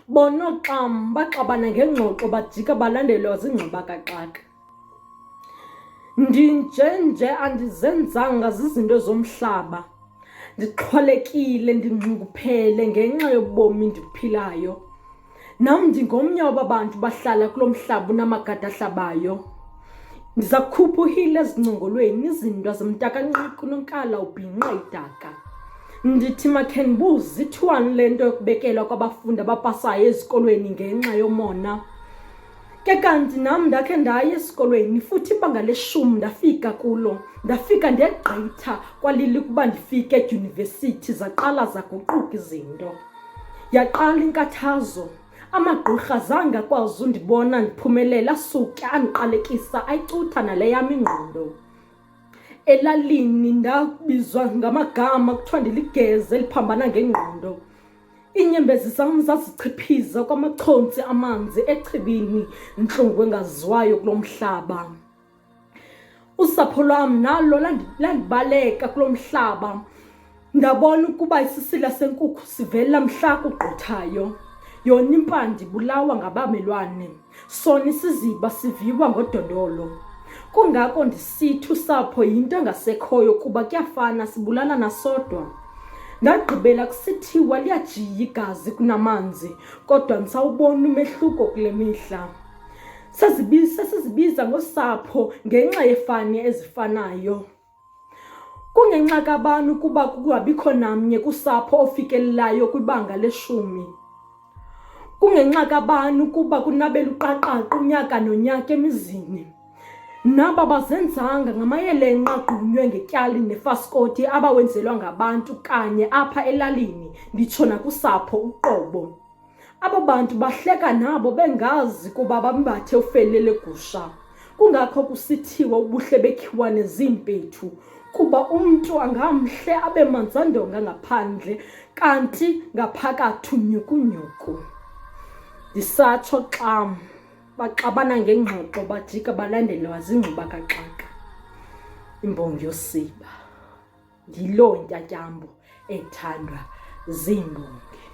Bonoxam baxabana ngengxoxo bajika balandelwa zingxabakaxaka. Ndinjenje andizenzanga zizinto zomhlaba. Ndixhwalekile ndinxunguphele ngenxa yobomi ndiphilayo. Nam ndingomnye waba bantu bahlala kulo mhlaba unamagada ahlabayo. Ndiza kukhupha uhile ezincongolweni izinto zimntakanqiqi unonkala ubhinqa idaka. Ndithi makhe ndibuze ithiwani le nto yokubekelwa kwabafundi abapasayo ezikolweni ngenxa yomona. Ke kanti nam ndakhe ndaya esikolweni futhi ibanga le-10 ndafika kulo. Ndafika ndegqitha kwalili ukuba ndifike edyunivesithi zaqala zaguquka izinto. Yaqala inkathazo. Amagqirha zange akwazi undibona ndiphumelela asuke andiqalekisa ayicutha nale yam ingqondo. Elalini ndabizwa ngamagama kuthiwa ndiligeze eliphambana ngengqondo. Iinyembezi zam zazichiphiza kwamachontsi amanzi echibini intlungu engaziwayo kulo mhlaba. Usapho lwam nalo landibaleka kulo mhlaba. Ndabona ukuba isisila senkukhu sivela mhla kugqithayo. Yona impande ibulawa ngabamelwane. Sona isiziba siviwa ngodondolo. Kungako ndisithi usapho yinto engasekhoyo kuba kuyafana sibulala nasodwa. Ndagqibela kusithiwa liyajiya igazi kunamanzi kodwa ndisawubona umehluko kule mihla. Sesizibiza ngosapho ngenxa yefani ezifanayo. Kungenxa kabani ukuba kungabikho namnye kusapho ofikelelayo kwibanga le-10. Kungenxa kabani ukuba kunabela uqaqaqa unyaka nonyaka emizini. Naba bazenzanga ngamayelenqa agqunywe ngetyali nefaskoti abawenzelwa ngabantu kanye apha elalini nditsho nakusapho uqobo. Abo bantu bahleka nabo bengazi kuba bambathe ufele legusha. Kungakho kusithiwa ubuhle bekhiwane ziimpethu kuba umntu angamhle abe manzandonga ngaphandle kanti ngaphakathi unyukunyuku. Ndisatsho xam baxabana ngengxoxo bajika balandelwa zingxubakaxaka. Imbongi yosiba. Yiloo ntyatyambo ethandwa ziimbongi.